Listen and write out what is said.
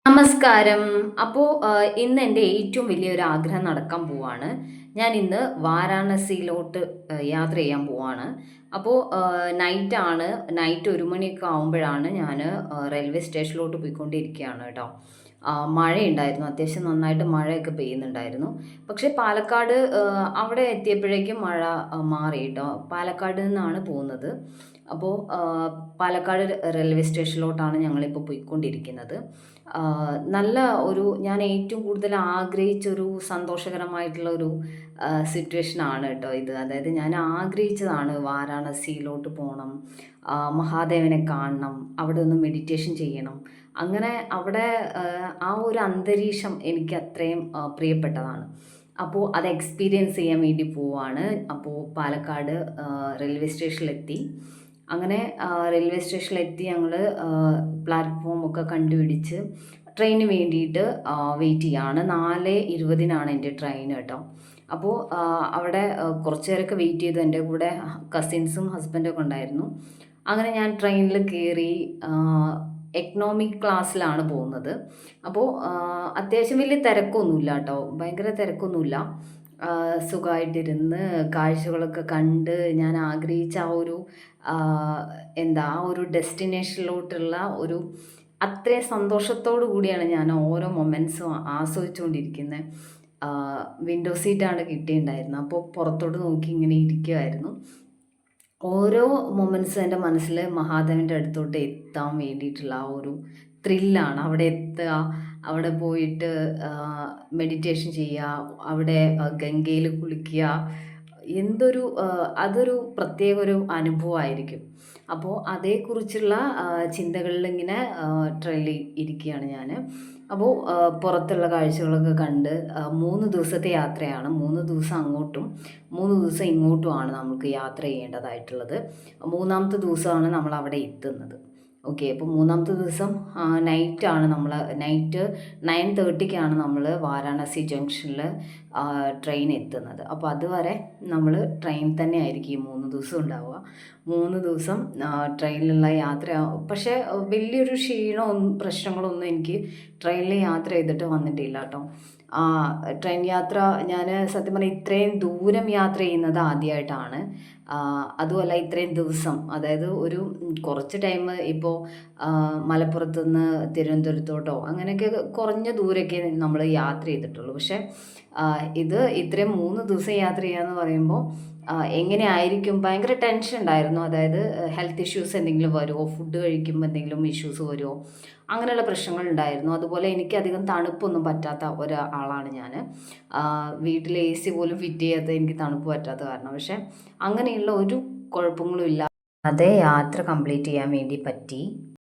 നമസ്കാരം. അപ്പോൾ ഇന്ന് എൻ്റെ ഏറ്റവും വലിയൊരു ആഗ്രഹം നടക്കാൻ പോവാണ്. ഞാൻ ഇന്ന് വാരാണസിയിലോട്ട് യാത്ര ചെയ്യാൻ പോവാണ്. അപ്പോൾ നൈറ്റാണ്. നൈറ്റ് 1 മണിയൊക്കെ ആവുമ്പോഴാണ് ഞാൻ റെയിൽവേ സ്റ്റേഷനിലോട്ട് പോയിക്കൊണ്ടിരിക്കുകയാണ് കേട്ടോ. മഴയുണ്ടായിരുന്നു. അത്യാവശ്യം നന്നായിട്ട് മഴയൊക്കെ പെയ്യുന്നുണ്ടായിരുന്നു. പക്ഷേ പാലക്കാട് അവിടെ എത്തിയപ്പോഴേക്കും മഴ മാറി കേട്ടോ. പാലക്കാട് നിന്നാണ് പോകുന്നത്. അപ്പോൾ പാലക്കാട് റെയിൽവേ സ്റ്റേഷനിലോട്ടാണ് ഞങ്ങളിപ്പോൾ പോയിക്കൊണ്ടിരിക്കുന്നത്. നല്ല ഒരു ഞാൻ ഏറ്റവും കൂടുതൽ ആഗ്രഹിച്ചൊരു സന്തോഷകരമായിട്ടുള്ള ഒരു സിറ്റുവേഷനാണ് കേട്ടോ ഇത്. അതായത് ഞാൻ ആഗ്രഹിച്ചതാണ് വാരാണസിയിലോട്ട് പോകണം, മഹാദേവനെ കാണണം, അവിടെ ഒന്ന് മെഡിറ്റേഷൻ ചെയ്യണം. അങ്ങനെ അവിടെ ആ ഒരു അന്തരീക്ഷം എനിക്ക് അത്രയും പ്രിയപ്പെട്ടതാണ്. അപ്പോൾ അത് എക്സ്പീരിയൻസ് ചെയ്യാൻ വേണ്ടി പോവാണ്. അപ്പോൾ പാലക്കാട് റെയിൽവേ സ്റ്റേഷനിലെത്തി. അങ്ങനെ റെയിൽവേ സ്റ്റേഷനിലെത്തി ഞങ്ങൾ പ്ലാറ്റ്ഫോമൊക്കെ കണ്ടുപിടിച്ച് ട്രെയിനിന് വേണ്ടിയിട്ട് വെയിറ്റ് ചെയ്യുകയാണ്. 4:20-നാണ് എൻ്റെ ട്രെയിൻ കേട്ടോ. അപ്പോൾ അവിടെ കുറച്ച് നേരമൊക്കെ വെയിറ്റ് ചെയ്തു. എൻ്റെ കൂടെ കസിൻസും ഹസ്ബൻഡൊക്കെ ഉണ്ടായിരുന്നു. അങ്ങനെ ഞാൻ ട്രെയിനിൽ കയറി. എക്കണോമിക് ക്ലാസ്സിലാണ് പോകുന്നത്. അപ്പോൾ അത്യാവശ്യം വലിയ തിരക്കൊന്നുമില്ല കേട്ടോ. ഭയങ്കര തിരക്കൊന്നുമില്ല. സുഖമായിട്ടിരുന്ന് കാഴ്ചകളൊക്കെ കണ്ട് ഞാൻ ആഗ്രഹിച്ച ആ ഒരു ആ ഒരു ഡെസ്റ്റിനേഷനിലോട്ടുള്ള ഒരു അത്രയും സന്തോഷത്തോടു കൂടിയാണ് ഞാൻ ഓരോ മൊമെൻറ്റ്സും ആസ്വദിച്ചുകൊണ്ടിരിക്കുന്നത്. വിൻഡോ സീറ്റാണ് കിട്ടിയിട്ടുണ്ടായിരുന്നത്. അപ്പോൾ പുറത്തോട്ട് നോക്കി ഇങ്ങനെ ഇരിക്കുമായിരുന്നു. ഓരോ മൊമെൻറ്റ്സും എൻ്റെ മനസ്സിൽ മഹാദേവൻ്റെ അടുത്തോട്ട് എത്താൻ വേണ്ടിയിട്ടുള്ള ആ ഒരു ത്രില്ലാണ്. അവിടെ എത്തുക, അവിടെ പോയിട്ട് മെഡിറ്റേഷൻ ചെയ്യുക, അവിടെ ഗംഗയിൽ കുളിക്കുക. അതൊരു പ്രത്യേക ഒരു അനുഭവമായിരിക്കും. അപ്പോൾ അതേക്കുറിച്ചുള്ള ചിന്തകളിലിങ്ങനെ ട്രെയിനിൽ ഇരിക്കുകയാണ് ഞാൻ. അപ്പോൾ പുറത്തുള്ള കാഴ്ചകളൊക്കെ കണ്ട് 3 ദിവസത്തെ യാത്രയാണ്. 3 ദിവസം അങ്ങോട്ടും 3 ദിവസം ഇങ്ങോട്ടുമാണ് നമുക്ക് യാത്ര ചെയ്യേണ്ടതായിട്ടുള്ളത്. 3-ാമത്തെ ദിവസമാണ് നമ്മൾ അവിടെ എത്തുന്നത്. ഓക്കെ. അപ്പോൾ 3-ാമത്തെ ദിവസം നൈറ്റാണ് നൈറ്റ് 9:30-ക്കാണ് നമ്മൾ വാരാണസി ജംഗ്ഷനിൽ ട്രെയിൻ എത്തുന്നത്. അപ്പോൾ അതുവരെ നമ്മൾ ട്രെയിൻ തന്നെ ആയിരിക്കും ഈ 3 ദിവസം ഉണ്ടാവുക. 3 ദിവസം ട്രെയിനിലുള്ള യാത്ര. പക്ഷേ വലിയൊരു പ്രശ്നങ്ങളൊന്നും എനിക്ക് ട്രെയിനിൽ യാത്ര ചെയ്തിട്ട് വന്നിട്ടില്ല കേട്ടോ. ട്രെയിൻ യാത്ര ഞാൻ സത്യം പറഞ്ഞാൽ ഇത്രയും ദൂരം യാത്ര ചെയ്യുന്നത് ആദ്യമായിട്ടാണ്. അതുമല്ല ഇത്രയും ദിവസം, അതായത് ഒരു കുറച്ച് ടൈം ഇപ്പോൾ മലപ്പുറത്തുനിന്ന് തിരുവനന്തപുരത്തോട്ടോ അങ്ങനെയൊക്കെ കുറഞ്ഞ ദൂരമൊക്കെ നമ്മൾ യാത്ര ചെയ്തിട്ടുള്ളൂ. പക്ഷേ ഇത് ഇത്രയും 3 ദിവസം യാത്ര ചെയ്യാന്ന് പറയുമ്പോൾ എങ്ങനെ ആയിരിക്കും, ഭയങ്കര ടെൻഷൻ ഉണ്ടായിരുന്നു. അതായത് ഹെൽത്ത് ഇഷ്യൂസ് എന്തെങ്കിലും വരുമോ, ഫുഡ് കഴിക്കുമ്പോൾ എന്തെങ്കിലും ഇഷ്യൂസ് വരുമോ, അങ്ങനെയുള്ള പ്രശ്നങ്ങൾ ഉണ്ടായിരുന്നു. അതുപോലെ എനിക്ക് അധികം തണുപ്പൊന്നും പറ്റാത്ത ഒരാളാണ് ഞാൻ. വീട്ടിൽ AC പോലും ഫിറ്റ് ചെയ്യാത്ത എനിക്ക് തണുപ്പ് പറ്റാത്ത കാരണം. പക്ഷേ അങ്ങനെയുള്ള ഒരു കുഴപ്പങ്ങളും ഇല്ല. അതേ യാത്ര കംപ്ലീറ്റ് ചെയ്യാൻ വേണ്ടി പറ്റി.